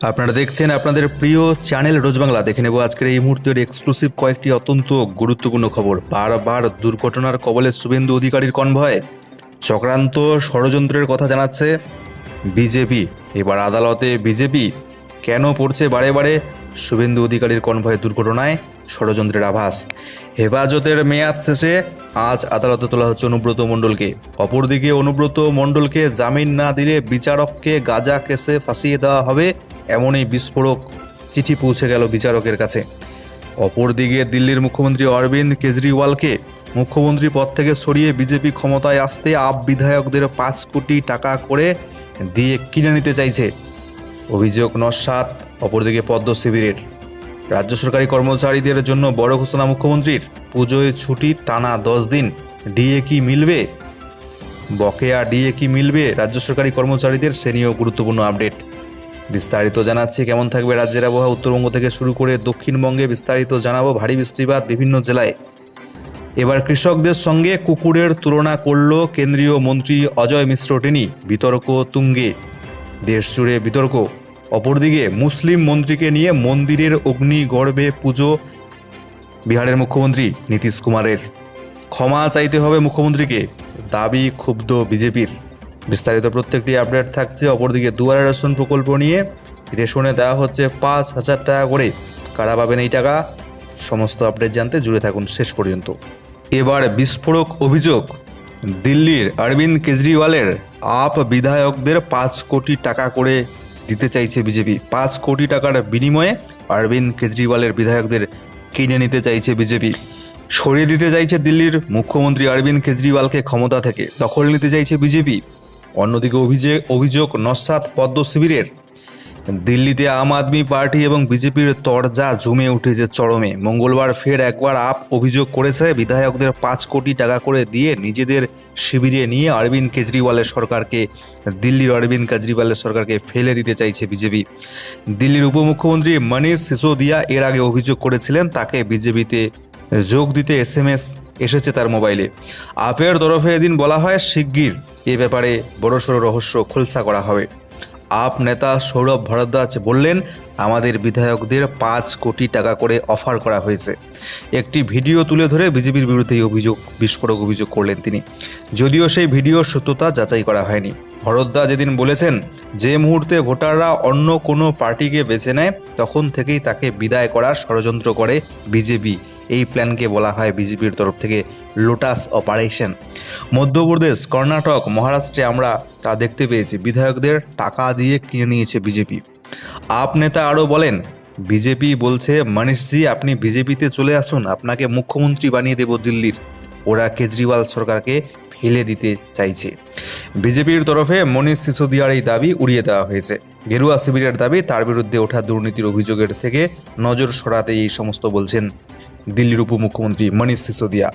আপনারা দেখছেন আপনাদের প্রিয় চ্যানেল রোজ বাংলা। দেখে নেব আজকের এই মুহূর্তের এক্সক্লুসিভ কয়েকটি অত্যন্ত গুরুত্বপূর্ণ খবর। বারবার দুর্ঘটনার কবলে শুভেন্দু অধিকারীর কনভয়, চক্রান্ত ষড়যন্ত্রের কথা জানাচ্ছে বিজেপি। এবার আদালতে বিজেপি কেন পড়ছে বারে বারে শুভেন্দু অধিকারীর কনভয় দুর্ঘটনায় ষড়যন্ত্রের আভাস। হেফাজতের মেয়াদ শেষে আজ আদালতে তোলা হচ্ছে অনুব্রত মণ্ডলকে। অপরদিকে অনুব্রত মণ্ডলকে জামিন না দিলে বিচারককে গাঁজা কেসে ফাঁসিয়ে দেওয়া হবে, এমনই বিস্ফোরক চিঠি পৌঁছে গেল বিচারকের কাছে। অপরদিকে দিল্লির মুখ্যমন্ত্রী অরবিন্দ কেজরিওয়ালকে মুখ্যমন্ত্রী পদ থেকে সরিয়ে বিজেপি ক্ষমতায় আসতে আপ বিধায়কদের 5 কোটি টাকা করে দিয়ে কিনে নিতে চাইছে, অভিযোগ নস্যাৎ। অপরদিকে পদ্ম শিবিরের রাজ্য সরকারি কর্মচারীদের জন্য বড় ঘোষণা মুখ্যমন্ত্রীর। পুজোয় ছুটি টানা 10 দিন, ডিএ কি মিলবে? বকেয়া ডিএ কি মিলবে রাজ্য সরকারি কর্মচারীদের? সে নিয়েও গুরুত্বপূর্ণ আপডেট বিস্তারিত জানাচ্ছি। কেমন থাকবে রাজ্যের আবহাওয়া, উত্তরবঙ্গ থেকে শুরু করে দক্ষিণবঙ্গে বিস্তারিত জানাবো। ভারী বৃষ্টিপাত বিভিন্ন জেলায়। এবার কৃষকদের সঙ্গে কুকুরের তুলনা করল কেন্দ্রীয় মন্ত্রী অজয় মিশ্র টেনি, বিতর্ক তুঙ্গে, দেশ জুড়ে বিতর্ক। অপরদিকে মুসলিম মন্ত্রীকে নিয়ে মন্দিরের অগ্নিগর্ভে পুজো, বিহারের মুখ্যমন্ত্রী নীতিশ কুমারের। ক্ষমা চাইতে হবে মুখ্যমন্ত্রীকে, দাবি ক্ষুব্ধ বিজেপির। বিস্তারিত প্রত্যেকটি আপডেট থাকছে। অপরদিকে দুয়ারে রেশন প্রকল্প নিয়ে রেশনে দেওয়া হচ্ছে 5,000 টাকা করে। কারা পাবেন এই টাকা? সমস্ত আপডেট জানতে জুড়ে থাকুন শেষ পর্যন্ত। এবার বিস্ফোরক অভিযোগ, দিল্লির অরবিন্দ কেজরিওয়ালের আপ বিধায়কদের 5 কোটি টাকা করে দিতে চাইছে বিজেপি। 5 কোটি টাকার বিনিময়ে অরবিন্দ কেজরিওয়ালের বিধায়কদের কিনে নিতে চাইছে বিজেপি। সরিয়ে দিতে চাইছে দিল্লির মুখ্যমন্ত্রী অরবিন্দ কেজরিওয়ালকে ক্ষমতা থেকে, দখল নিতে চাইছে বিজেপি। অন্যদিকে অভিযোগ নস্যাৎ পদ্ম শিবিরের। দিল্লিতে আম আদমি পার্টি এবং বিজেপির তরজা জমে উঠেছে চরমে। মঙ্গলবার ফের একবার আপ অভিযোগ করেছে বিধায়কদের 5 কোটি টাকা করে দিয়ে নিজেদের শিবিরে নিয়ে অরবিন্দ কেজরিওয়ালের সরকারকে, দিল্লির অরবিন্দ কেজরিওয়ালের সরকারকে ফেলে দিতে চাইছে বিজেপি। দিল্লির উপমুখ্যমন্ত্রী মনীষ সিসোদিয়া এর আগে অভিযোগ করেছিলেন তাকে বিজেপিতে যোগ দিতে SMS এসেছে তার মোবাইলে। আপের তরফে এদিন বলা হয় শিগগির এ ব্যাপারে বড়সড় রহস্য খোলসা করা হবে। আপ নেতা সৌরভ ভরদ্বাজ বললেন, আমাদের বিধায়কদের 5 কোটি টাকা করে অফার করা হয়েছে। একটি ভিডিও তুলে ধরে বিজেপির বিরুদ্ধে বিস্ফোরক অভিযোগ করলেন তিনি। যদিও সেই ভিডিওর সত্যতা যাচাই করা হয়নি। ভরদ্বাজ এদিন বলেছেন, যে মুহূর্তে ভোটাররা অন্য কোনো পার্টিকে বেছে নেয় তখন থেকেই তাকে বিদায় করার ষড়যন্ত্র করে বিজেপি। এই প্ল্যানকে বলা হয় বিজেপির তরফ থেকে লোটাস অপারেশন। মধ্যপ্রদেশ, কর্ণাটক, মহারাষ্ট্রে আমরা তা দেখতে পেয়েছি, বিধায়কদের টাকা দিয়ে কিনে নিয়েছে বিজেপি। আপ নেতা আরও বলেন, বিজেপি বলছে, মনীষজি আপনি বিজেপিতে চলে আসুন, আপনাকে মুখ্যমন্ত্রী বানিয়ে দেব দিল্লির। ওরা কেজরিওয়াল সরকারকে ফেলে দিতে চাইছে। বিজেপির তরফে মনীষ সিসোদিয়ার এই দাবি উড়িয়ে দেওয়া হয়েছে। গেরুয়া শিবিরের দাবি, তার বিরুদ্ধে ওঠা দুর্নীতির অভিযোগের থেকে নজর সরাতে এই সমস্ত বলছেন দিল্লির উপমুখ্যমন্ত্রী মনীষ সিসোদিয়া।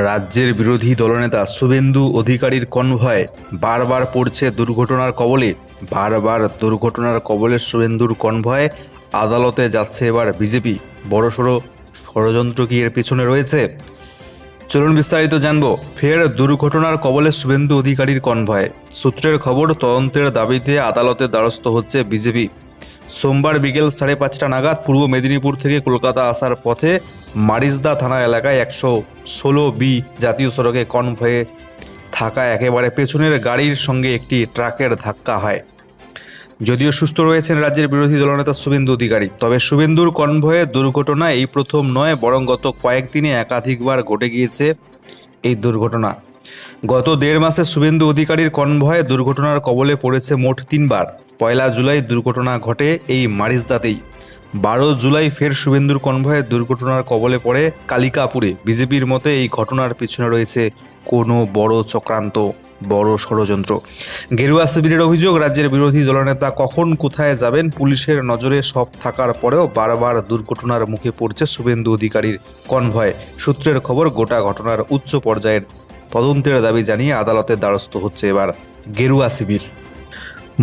রাজ্যের বিরোধী দলনেতা শুভেন্দু অধিকারীর কনভয় বারবার পড়ছে দুর্ঘটনার কবলে। বারবার দুর্ঘটনার কবলে শুভেন্দুর কনভয়। আদালতে যাচ্ছে এবার বিজেপি। বড়সড় ষড়যন্ত্র কি এর পিছনে রয়েছে? চলুন বিস্তারিত জানবো। ফের দুর্ঘটনার কবলে শুভেন্দু অধিকারীর কনভয়। সূত্রের খবর, তদন্তের দাবিতে আদালতের দ্বারস্থ হচ্ছে বিজেপি। সোমবার বিকেল 5:30 নাগাদ পূর্ব মেদিনীপুর থেকে কলকাতা আসার পথে মারিজদা থানা এলাকায় 116B জাতীয় সড়কে কনভয়ে থাকা একেবারে পেছনের গাড়ির সঙ্গে একটি ট্রাকের ধাক্কা হয়। যদিও সুস্থ রয়েছেন রাজ্যের বিরোধী দলনেতা শুভেন্দু অধিকারী, তবে শুভেন্দুর কনভয়ে দুর্ঘটনা এই প্রথম নয়, বরং গত কয়েকদিনে একাধিকবার ঘটে গিয়েছে এই দুর্ঘটনা। গত 1.5 মাসে শুভেন্দু অধিকারীর কনভয়ে দুর্ঘটনার কবলে পড়েছে মোট 3 বার। 1 জুলাই দুর্ঘটনা ঘটে এই মারিজদাতেই। 12 জুলাই ফের শুভেন্দুর কনভয়ে দুর্ঘটনার কবলে পড়ে কালিকাপুরে। বিজেপির মতে এই ঘটনার পিছনে রয়েছে কোনো বড় চক্রান্ত, বড় ষড়যন্ত্র। গেরুয়া শিবিরের অভিযোগ, রাজ্যের বিরোধী দলনেতা কখন কোথায় যাবেন পুলিশের নজরে সব থাকার পরেও বারবার দুর্ঘটনার মুখে পড়ছে শুভেন্দু অধিকারীর কনভয়। সূত্রের খবর, গোটা ঘটনার উচ্চ পর্যায়ের তদন্তের দাবি জানিয়ে আদালতের দ্বারস্থ হচ্ছে এবার গেরুয়া শিবির।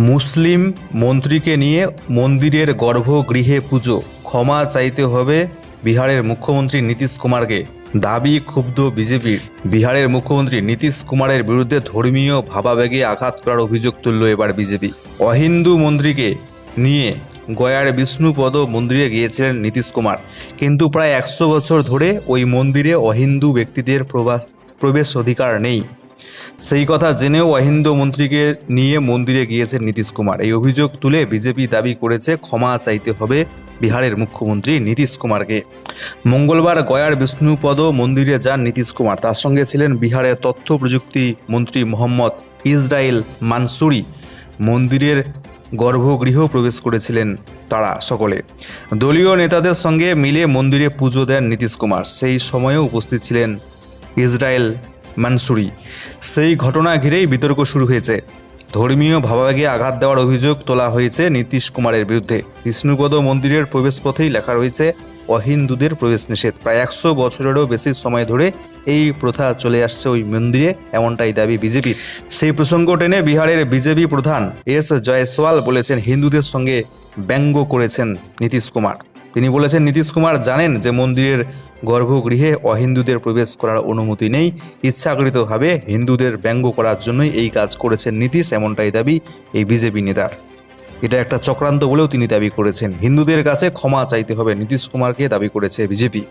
মুসলিম মন্ত্রীকে নিয়ে মন্দিরের গর্ভগৃহে পুজো, ক্ষমা চাইতে হবে বিহারের মুখ্যমন্ত্রী নীতিশ কুমারকে, দাবি ক্ষুব্ধ বিজেপির। বিহারের মুখ্যমন্ত্রী নীতিশ কুমারের বিরুদ্ধে ধর্মীয় ভাবাবেগে আঘাত করার অভিযোগ তুলল এবার বিজেপি। অহিন্দু মন্ত্রীকে নিয়ে গয়ার বিষ্ণুপদ মন্দিরে গিয়েছিলেন নীতিশ কুমার, কিন্তু প্রায় 100 বছর ধরে ওই মন্দিরে অহিন্দু ব্যক্তিদের প্রবেশ অধিকার নেই। সেই কথা জেনেও অহিন্দু মন্ত্রীকে নিয়ে মন্দিরে গিয়েছেন নীতিশ কুমার। এই অভিযোগ তুলে বিজেপি দাবি করেছে ক্ষমা চাইতে হবে বিহারের মুখ্যমন্ত্রী নীতিশ কুমারকে। মঙ্গলবার গয়ার বিষ্ণুপদ মন্দিরে যান নীতিশ কুমার, তার সঙ্গে ছিলেন বিহারের তথ্য প্রযুক্তি মন্ত্রী মোহাম্মদ ইসরাইল মানসুরি। মন্দিরের গর্ভগৃহ প্রবেশ করেছিলেন তারা সকলে। দলীয় নেতাদের সঙ্গে মিলে মন্দিরে পুজো দেন নীতিশ কুমার। সেই সময়েও উপস্থিত ছিলেন ইসরাইল মানসুরি। সেই ঘটনা ঘিরেই বিতর্ক শুরু হয়েছে। ধর্মীয় ভাবাবেগে আঘাত দেওয়ার অভিযোগ তোলা হয়েছে নীতিশ কুমারের বিরুদ্ধে। বিষ্ণুপদ মন্দিরের প্রবেশপথেই লেখা রয়েছে অহিন্দুদের প্রবেশ নিষেধ। প্রায় 100 বছরেরও বেশি সময় ধরে এই প্রথা চলে আসছে ওই মন্দিরে, এমনটাই দাবি বিজেপির। সেই প্রসঙ্গ টেনে বিহারের বিজেপি প্রধান এস জয়সওয়াল বলেছেন, হিন্দুদের সঙ্গে ব্যঙ্গ করেছেন নীতিশ কুমার। তিনি বলেছেন, নীতিশ কুমার জানেন যে মন্দিরের গর্ভগৃহে অহিন্দুদের প্রবেশ করার অনুমতি নেই। ইচ্ছাকৃতভাবে হিন্দুদের ব্যঙ্গ করার জন্যই এই কাজ করেছেন নীতিশ, এমনটাই দাবি এই বিজেপি নেতার। এটা একটা চক্রান্ত বলেও তিনি দাবি করেছেন। হিন্দুদের কাছে ক্ষমা চাইতে হবে নীতিশ কুমারকে, দাবি করেছে বিজেপি।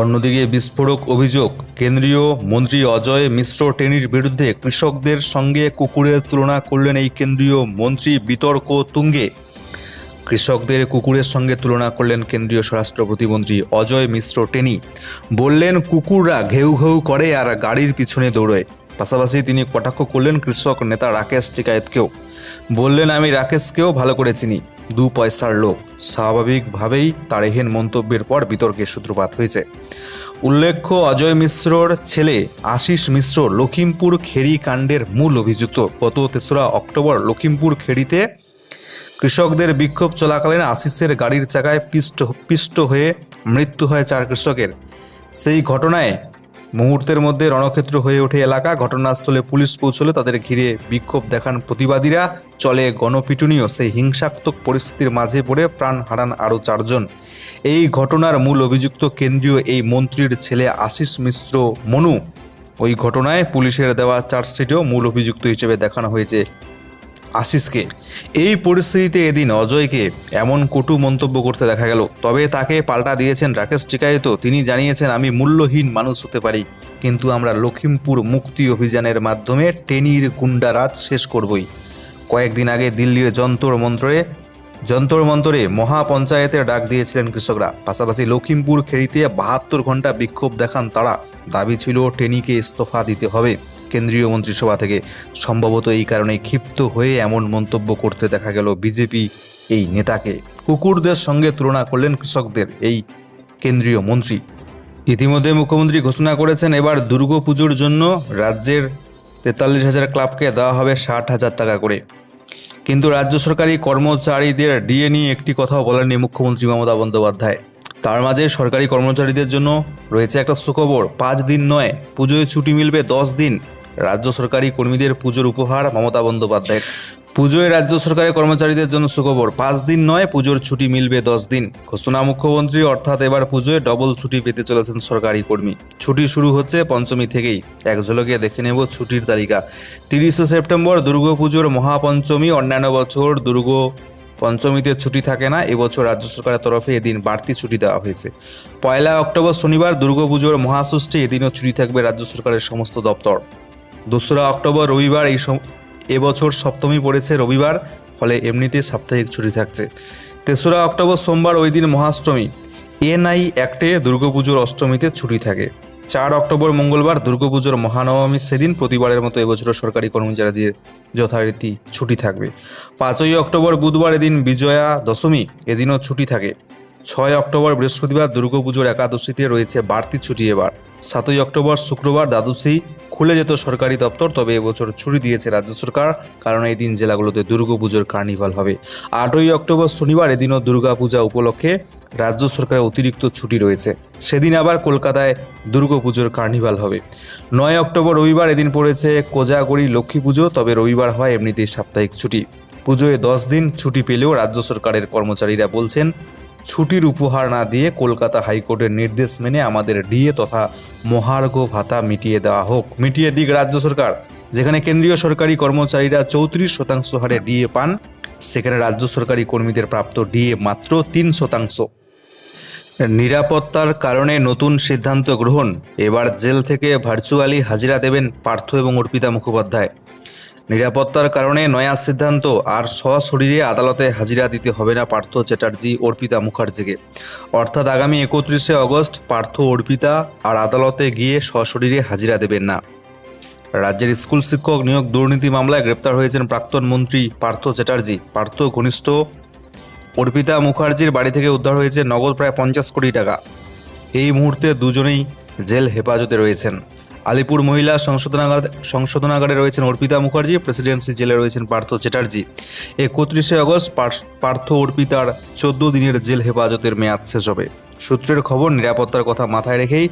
অন্যদিকে বিস্ফোরক অভিযোগ, কেন্দ্রীয় মন্ত্রী অজয় মিশ্র টেনির বিরুদ্ধে কৃষকদের সঙ্গে কুকুরের তুলনা করলেন এই কেন্দ্রীয় মন্ত্রী। বিতর্ক তুঙ্গে। কৃষকদের কুকুরের সঙ্গে তুলনা করলেন কেন্দ্রীয় স্বরাষ্ট্র প্রতিমন্ত্রী অজয় মিশ্র টেনি। বললেন, কুকুররা ঘেউ ঘেউ করে আর গাড়ির পিছনে দৌড়য়। পাশাপাশি তিনি কটাক্ষ করলেন কৃষক নেতা রাকেশ টিকায়েতকেও। বললেন, আমি রাকেশকেও ভালো করে চিনি, 2 পয়সার লোক। স্বাভাবিকভাবেই তার এহেন মন্তব্যের পর বিতর্কের সূত্রপাত হয়েছে। উল্লেখ্য, অজয় মিশ্রর ছেলে আশিস মিশ্র লখিমপুর খেড়ি কাণ্ডের মূল অভিযুক্ত। গত 3রা অক্টোবর লখিমপুর খেড়িতে কৃষকদের বিক্ষোভ চলাকালীন আশিসের গাড়ির চাকায় পিষ্ট হয়ে মৃত্যু হয় 4 কৃষকের। সেই ঘটনায় মুহূর্তের মধ্যে রণক্ষেত্র হয়ে ওঠে এলাকা। ঘটনাস্থলে পুলিশ পৌঁছলে তাদের ঘিরে বিক্ষোভ দেখান প্রতিবাদীরা। চলে গণপিটুনিও। সেই হিংসাত্মক পরিস্থিতির মাঝে পড়ে প্রাণ হারান আরও 4 জন। এই ঘটনার মূল অভিযুক্ত কেন্দ্রীয় এই মন্ত্রীর ছেলে আশিস মিশ্র মনু। ওই ঘটনায় পুলিশের দেওয়া চার্জশিটেও মূল অভিযুক্ত হিসেবে দেখানো হয়েছে আশিসকে। এই পরিস্থিতিতে এদিন অজয়কে এমন কটু মন্তব্য করতে দেখা গেল। তবে তাকে পাল্টা দিয়েছেন রাকেশ টিকায়েত। তিনি জানিয়েছেন, আমি মূল্যহীন মানুষ হতে পারি, কিন্তু আমরা লখিমপুর মুক্তি অভিযানের মাধ্যমে টেনির গুন্ডারাজ শেষ করবই। কয়েকদিন আগে দিল্লির যন্তর মন্তরে মহাপঞ্চায়েতের ডাক দিয়েছিলেন কৃষকরা। পাশাপাশি লখিমপুর খেড়িতে 72 ঘন্টা বিক্ষোভ দেখান তারা। দাবি ছিল টেনিকে ইস্তফা দিতে হবে কেন্দ্রীয় মন্ত্রিসভা থেকে। সম্ভবত এই কারণে ক্ষিপ্ত হয়ে এমন মন্তব্য করতে দেখা গেল বিজেপি এই নেতাকে। কুকুরদের সঙ্গে তুলনা করলেন কৃষকদের এই কেন্দ্রীয় মন্ত্রী। ইতিমধ্যে মুখ্যমন্ত্রী ঘোষণা করেছেন, এবার দুর্গাপুজোর জন্য রাজ্যের 43,000 ক্লাবকে দেওয়া হবে 60,000 টাকা করে। কিন্তু রাজ্য সরকারি কর্মচারীদের ডিএ নিয়ে একটি কথাও বলেননি মুখ্যমন্ত্রী মমতা বন্দ্যোপাধ্যায়। তার মাঝে সরকারি কর্মচারীদের জন্য রয়েছে একটা সুখবর। 5 দিন নয়, পুজোয় ছুটি মিলবে 10 দিন। রাজ্য সরকারি কর্মীদের পুজোর উপহার মমতা বন্দ্যোপাধ্যায়ের। পুজোয় রাজ্য সরকারি কর্মচারীদের জন্য সুখবর, 5 দিন নয়, পুজোর ছুটি মিলবে 10 দিন। ঘোষণা মুখ্যমন্ত্রী। অর্থাৎ এবার পুজোয় ডবল ছুটি পেতে চলেছেন সরকারি কর্মী। ছুটি শুরু হচ্ছে পঞ্চমী থেকেই। এক ঝলকে দেখে নেব ছুটির তালিকা। 30শে সেপ্টেম্বর দুর্গাপুজোর মহাপঞ্চমী। অন্যান্য বছর পঞ্চমীতে ছুটি থাকে না, এবছর রাজ্য সরকারের তরফে এদিন বাড়তি ছুটি দেওয়া হয়েছে। 1 অক্টোবর শনিবার দুর্গাপুজোর মহাষষ্ঠী, এদিনও ছুটি থাকবে রাজ্য সরকারের সমস্ত দপ্তর। 2রা অক্টোবর রবিবার, এবছর সপ্তমী পড়েছে রবিবার, ফলে এমনিতে সাপ্তাহিক ছুটি থাকছে। 3রা অক্টোবর সোমবার, ওই দিন মহাষ্টমী। এনআই অ্যাক্টে দুর্গাপুজোর অষ্টমীতে ছুটি থাকে। 4 অক্টোবর মঙ্গলবার দুর্গাপুজোর মহানবমী, সেদিন প্রতিবারের মতো এবছরও সরকারি কর্মচারীদের যথারীতি ছুটি থাকবে। 5ই অক্টোবর বুধবার, এদিন বিজয়া দশমী, এদিনও ছুটি থাকে। 6 অক্টোবর বৃহস্পতিবার দুর্গাপুজোর একাদশীতে রয়েছে বাড়তি ছুটি এবার। 7ই অক্টোবর শুক্রবার দ্বাদশী, খুলে যেত সরকারি দপ্তর, তবে এবছর ছুটি দিয়েছে রাজ্য সরকার, কারণ এই দিন জেলাগুলোতে দুর্গাপুজোর কার্নিভাল হবে। 8ই অক্টোবর শনিবার, এদিনও দুর্গাপূজা উপলক্ষে রাজ্য সরকারের অতিরিক্ত ছুটি রয়েছে। সেদিন আবার কলকাতায় দুর্গাপুজোর কার্নিভাল হবে। 9 অক্টোবর রবিবার, এদিন পড়েছে কোজাগরি লক্ষ্মী পুজো, তবে রবিবার হয় এমনিতেই সাপ্তাহিক ছুটি। পুজোয় 10 দিন ছুটি পেলেও রাজ্য সরকারের কর্মচারীরা বলছেন, ছুটির উপহার না দিয়ে কলকাতা হাইকোর্টের নির্দেশ মেনে আমাদের ডিএ তথা মহার্ঘ ভাতা মিটিয়ে দেওয়া হোক। মিটিয়ে দিক রাজ্য সরকার। যেখানে কেন্দ্রীয় সরকারি কর্মচারীরা 34% হারে ডিএ পান, সেখানে রাজ্য সরকারি কর্মীদের প্রাপ্ত ডিএ মাত্র 3%। নিরাপত্তার কারণে নতুন সিদ্ধান্ত গ্রহণ, এবার জেল থেকে ভার্চুয়ালি হাজিরা দেবেন পার্থ এবং অর্পিতা মুখোপাধ্যায়। নিরাপত্তার কারণে নয়া সিদ্ধান্ত, আর সশরীরে আদালতে হাজিরা দিতে হবে না পার্থ চ্যাটার্জি, অর্পিতা মুখার্জিকে। অর্থাৎ আগামী 31শে অগস্ট পার্থ, অর্পিতা আর আদালতে গিয়ে সশরীরে হাজিরা দেবেন না। রাজ্যের স্কুল শিক্ষক নিয়োগ দুর্নীতি মামলায় গ্রেপ্তার হয়েছেন প্রাক্তন মন্ত্রী পার্থ চ্যাটার্জি। পার্থ ঘনিষ্ঠ অর্পিতা মুখার্জির বাড়ি থেকে উদ্ধার হয়েছে নগদ প্রায় 50 কোটি টাকা। এই মুহূর্তে দুজনেই জেল হেফাজতে রয়েছেন। আলিপুর মহিলা সংশোধনাগারে রয়েছেন অর্পিতা মুখার্জি, প্রেসিডেন্সি জেলে রয়েছেন পার্থ চ্যাটার্জি। 31শে অগস্ট পার্থ অর্পিতার 14 দিনের জেল হেফাজতের মেয়াদ শেষ হবে। সূত্রের খবর, নিরাপত্তার কথা মাথায় রেখেই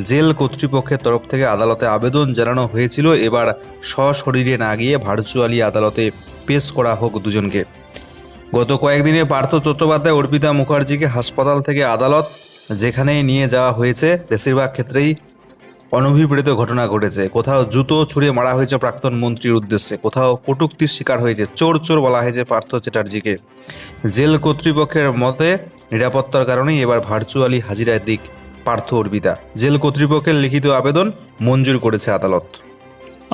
জেল কর্তৃপক্ষের তরফ থেকে আদালতে আবেদন জানানো হয়েছিল এবার সশরীরে না গিয়ে ভার্চুয়ালি আদালতে পেশ করা হোক দুজনকে। গত কয়েকদিনে পার্থ চট্টোপাধ্যায়, অর্পিতা মুখার্জিকে হাসপাতাল থেকে আদালত যেখানেই নিয়ে যাওয়া হয়েছে বেশিরভাগ ক্ষেত্রেই অনভিপ্রেত ঘটনা ঘটেছে। কোথাও জুতো ছুঁড়ে মারা হয়েছে প্রাক্তন মন্ত্রীর উদ্দেশ্যে, কোথাও কটূক্তির শিকার হয়েছে, চোর চোর বলা হয়েছে পার্থ চ্যাটার্জিকে। জেল কর্তৃপক্ষের মতে নিরাপত্তার কারণেই এবার ভার্চুয়ালি হাজিরার দিক পার্থ অর্পিতা। জেল কর্তৃপক্ষের লিখিত আবেদন মঞ্জুর করেছে আদালত।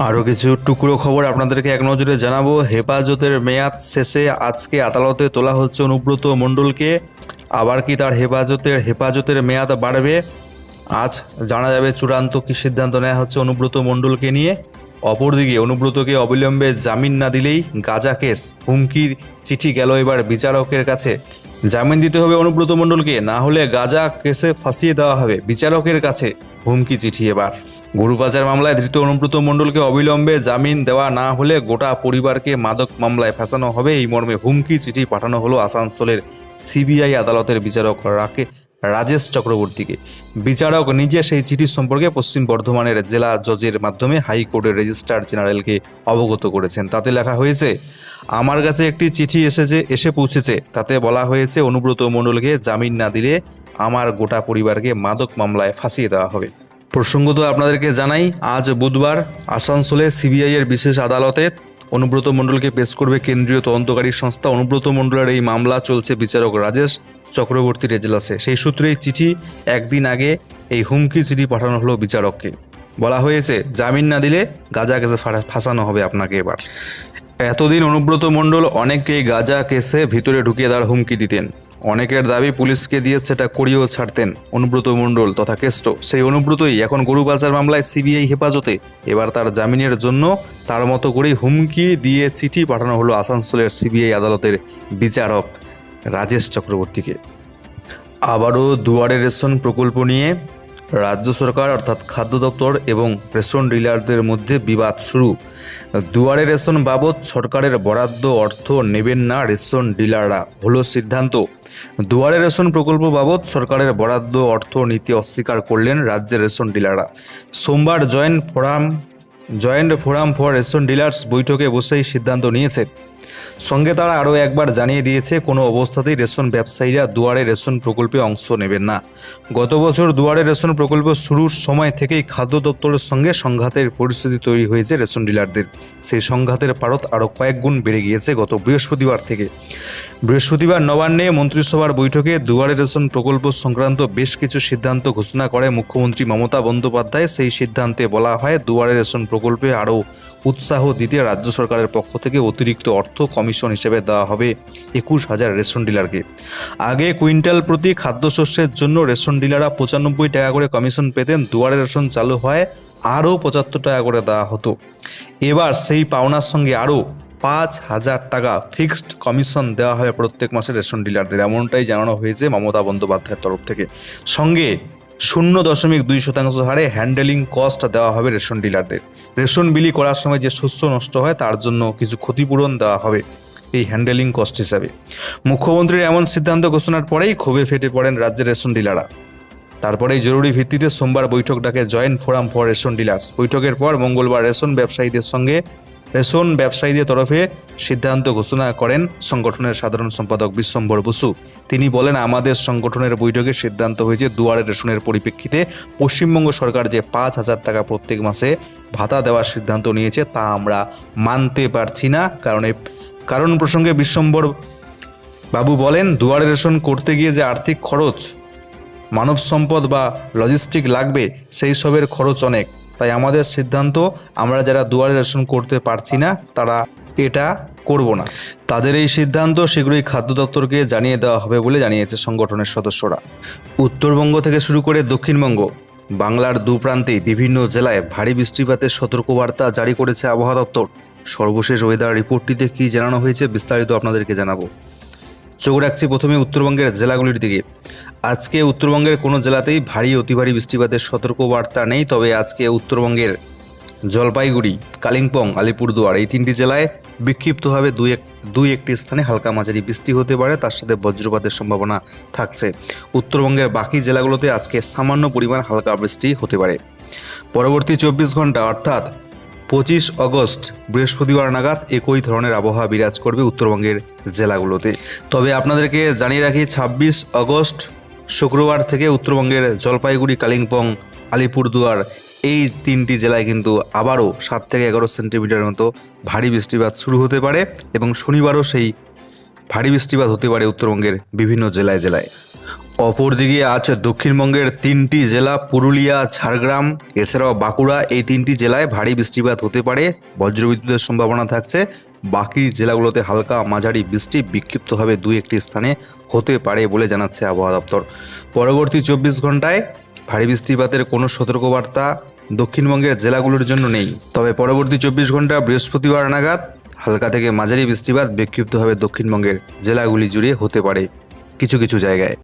আরও কিছু টুকরো খবর আপনাদেরকে এক নজরে জানাবো। হেফাজতের মেয়াদ শেষে আজকে আদালতে তোলা হচ্ছে অনুব্রত মণ্ডলকে। আবার কি তার হেফাজতের মেয়াদ বাড়বে? আজ জানা যাবে চূড়ান্ত কী সিদ্ধান্ত নেওয়া হচ্ছে অনুব্রত মণ্ডলকে নিয়ে। অপরদিকে অনুব্রতকে অবিলম্বে জামিন না দিলেই গাজা কেস, হুমকির চিঠি গেল এবার বিচারকের কাছে। জামিন দিতে হবে অনুব্রত মণ্ডলকে, না হলে গাজা কেসে ফাঁসিয়ে দেওয়া হবে, বিচারকের কাছে হুমকি চিঠি। এবার গরু পাচার মামলায় ধৃত অনুব্রত মণ্ডলকে অবিলম্বে জামিন দেওয়া না হলে গোটা পরিবারকে মাদক মামলায় ফাঁসানো হবে, এই মর্মে হুমকি চিঠি পাঠানো হলো আসানসোলের সিবিআই আদালতের বিচারক রাজেশ চক্রবর্তীকে। বিচারক নিজে সেই চিঠি সম্পর্কে পশ্চিম বর্ধমানের জেলা জজের মাধ্যমে হাইকোর্টের রেজিস্ট্রার জেনারেলকে অবগত করেছেন। তাতে লেখা হয়েছে, আমার কাছে একটি চিঠি এসে পৌঁছেছে। তাতে বলা হয়েছে অনুব্রত মণ্ডলকে জামিন না দিলে আমার গোটা পরিবারকে মাদক মামলায় ফাঁসিয়ে দেওয়া হবে। প্রসঙ্গত আপনাদেরকে জানাই, আজ বুধবার আসানসোলে সিবিআই এর বিশেষ আদালতে অনুব্রত মণ্ডলকে পেশ করবে কেন্দ্রীয় তদন্তকারী সংস্থা। অনুব্রত মণ্ডলের এই মামলা চলছে বিচারক রাজেশ চক্রবর্তীর এজলাসে। সেই সূত্রে চিঠি একদিন আগে এই হুমকি চিঠি পাঠানো হলো বিচারককে। বলা হয়েছে, জামিন না দিলে গাজা কেসে ফাঁসানো হবে আপনাকে। এবার এতদিন অনুব্রত মণ্ডল অনেককেই গাজা কেসে ভিতরে ঢুকিয়ে দেওয়ার হুমকি দিতেন। অনেকের দাবি পুলিশকে দিয়ে সেটা করিয়েও ছাড়তেন অনুব্রত মণ্ডল তথা কেষ্ট। সেই অনুব্রতই এখন গরু পাচার মামলায় সিবিআই হেফাজতে। এবার তার জামিনের জন্য তার মতো করেই হুমকি দিয়ে চিঠি পাঠানো হলো আসানসোলের সিবিআই আদালতের বিচারক রাজেশ চক্রবর্তীকে। আবারও দুয়ারে রেশন প্রকল্প নিয়ে রাজ্য সরকার অর্থাৎ খাদ্য দপ্তর এবং রেশন ডিলারদের মধ্যে বিবাদ শুরু। দুয়ারে রেশন বাবদ সরকারের বরাদ্দ অর্থ নেবেন না রেশন ডিলাররা, হলো সিদ্ধান্ত। দুয়ারে রেশন প্রকল্প বাবদ সরকারের বরাদ্দ অর্থ নিতে অস্বীকার করলেন রাজ্যের রেশন ডিলাররা। সোমবার joint forum for ration dealers বৈঠকে বসেই সিদ্ধান্ত নিয়েছে। সঙ্গে তারা আরও একবার জানিয়ে দিয়েছে, কোনো অবস্থাতেই রেশন ব্যবসায়ীরা দুয়ারে রেশন প্রকল্পে অংশ নেবেন না। গত বছর দুয়ারে রেশন প্রকল্প শুরুর সময় থেকেই খাদ্য দপ্তরের সঙ্গে সংঘাতের পরিস্থিতি তৈরি হয়েছে রেশন ডিলারদের। সেই সংঘাতের পারদ আরও কয়েক গুণ বেড়ে গিয়েছে গত বৃহস্পতিবার থেকে। বৃহস্পতিবার নবান্নে মন্ত্রিসভার বৈঠকে দুয়ারে রেশন প্রকল্প সংক্রান্ত বেশ কিছু সিদ্ধান্ত ঘোষণা করে মুখ্যমন্ত্রী মমতা বন্দ্যোপাধ্যায়। সেই সিদ্ধান্তে বলা হয়, দুয়ারে রেশন প্রকল্পে আরও উৎসাহ দিতে রাজ্য সরকারের পক্ষ থেকে অতিরিক্ত অর্থ কমিশন হিসেবে দেওয়া হবে 21,000 রেশন ডিলারকে। আগে কুইন্টাল প্রতি খাদ্যশস্যের জন্য রেশন ডিলাররা 95 টাকা করে কমিশন পেতেন। দুয়ারে রেশন চালু হয় আরও 75 টাকা করে দেওয়া হতো। এবার সেই পাওনার সঙ্গে আরও 5,000 টাকা ফিক্সড কমিশন দেওয়া হবে প্রত্যেক মাসে রেশন ডিলারদের, এমনটাই জানানো হয়েছে মমতা বন্দ্যোপাধ্যায়ের তরফ থেকে। সঙ্গে 0.2% হারে হ্যান্ডেলিং কস্ট দেওয়া হবে রেশন ডিলারদের। রেশন বিলি করার সময় যে শস্য নষ্ট হয় তার জন্য কিছু ক্ষতিপূরণ দেওয়া হবে এই হ্যান্ডেলিং কস্ট হিসাবে। মুখ্যমন্ত্রীর এমন সিদ্ধান্ত ঘোষণার পরেই ক্ষোভে ফেটে পড়েন রাজ্যের রেশন ডিলাররা। তারপরেই জরুরি ভিত্তিতে সোমবার বৈঠক ডাকে joint forum for ration dealers. বৈঠকের পর মঙ্গলবার রেশন ব্যবসায়ীদের তরফে সিদ্ধান্ত ঘোষণা করেন সংগঠনের সাধারণ সম্পাদক বিশ্বম্বর বসু। তিনি বলেন, আমাদের সংগঠনের বৈঠকে সিদ্ধান্ত হয়েছে দুয়ারে রেশনের পরিপ্রেক্ষিতে পশ্চিমবঙ্গ সরকার যে 5,000 টাকা প্রত্যেক মাসে ভাতা দেওয়ার সিদ্ধান্ত নিয়েছে তা আমরা মানতে পারছি না। কারণ প্রসঙ্গে বিশ্বম্বর বাবু বলেন, দুয়ারে রেশন করতে গিয়ে যে আর্থিক খরচ, মানব সম্পদ বা লজিস্টিক লাগবে, সেই সবের খরচ অনেক। তাই আমাদের সিদ্ধান্ত, আমরা যারা দুয়ারে রেশন করতে পারছি না তারা এটা করব না। তাদের এই সিদ্ধান্ত শীঘ্রই খাদ্য দপ্তরকে জানিয়ে দেওয়া হবে বলে জানিয়েছে সংগঠনের সদস্যরা। উত্তরবঙ্গ থেকে শুরু করে দক্ষিণবঙ্গ, বাংলার দুপ্রান্তে বিভিন্ন জেলায় ভারী বৃষ্টিপাতের সতর্কবার্তা জারি করেছে আবহাওয়া দপ্তর। সর্বশেষ ওয়েদার রিপোর্টটিতে কী জানানো হয়েছে বিস্তারিত আপনাদেরকে জানাবো। চোখ রাখছি প্রথমে উত্তরবঙ্গের জেলাগুলির দিকে। আজকে উত্তরবঙ্গের কোনো জেলাতেই ভারী অতি ভারী বৃষ্টিপাতের সতর্কবার্তা নেই, তবে আজকে উত্তরবঙ্গের জলপাইগুড়ি, কালিম্পং, আলিপুরদুয়ার এই তিনটি জেলায় বিক্ষিপ্তভাবে দুই একটি স্থানে হালকা মাঝারি বৃষ্টি হতে পারে, তার সাথে বজ্রপাতের সম্ভাবনা থাকছে। উত্তরবঙ্গের বাকি জেলাগুলোতে আজকে সামান্য পরিমাণ হালকা বৃষ্টি হতে পারে। পরবর্তী 24 ঘন্টা অর্থাৎ 25 আগস্ট বৃহস্পতিবার নাগাদ একই ধরনের আবহাওয়া বিরাজ করবে উত্তরবঙ্গের জেলাগুলোতে। তবে আপনাদেরকে জানিয়ে রাখি, 26 আগস্ট শুক্রবার থেকে উত্তরবঙ্গের জলপাইগুড়ি, কালিম্পং, আলিপুরদুয়ার এই তিনটি জেলায় কিন্তু আবারও 7 থেকে 11 সেন্টিমিটার মতো ভারী বৃষ্টিপাত শুরু হতে পারে এবং শনিবারও সেই ভারী বৃষ্টিপাত হতে পারে উত্তরবঙ্গের বিভিন্ন জেলায় জেলায়। অপরদিকে আজ দক্ষিণবঙ্গের তিনটি জেলা পুরুলিয়া, ঝাড়গ্রাম এছাড়াও বাঁকুড়া এই তিনটি জেলায় ভারী বৃষ্টিপাত হতে পারে, বজ্রবিদ্যুতের সম্ভাবনা থাকছে। বাকি জেলাগুলোতে হালকা মাঝারি বৃষ্টি বিক্ষিপ্তভাবে দুই একটি স্থানে হতে পারে বলে জানাচ্ছে আবহাওয়া দপ্তর। পরবর্তী 24 ঘন্টায় ভারী বৃষ্টিপাতের কোনো সতর্কবার্তা দক্ষিণবঙ্গের জেলাগুলোর জন্য নেই, তবে পরবর্তী 24 ঘন্টা বৃহস্পতিবার নাগাদ হালকা থেকে মাঝারি বৃষ্টিপাত বিক্ষিপ্তভাবে দক্ষিণবঙ্গের জেলাগুলি জুড়ে হতে পারে কিছু কিছু জায়গায়।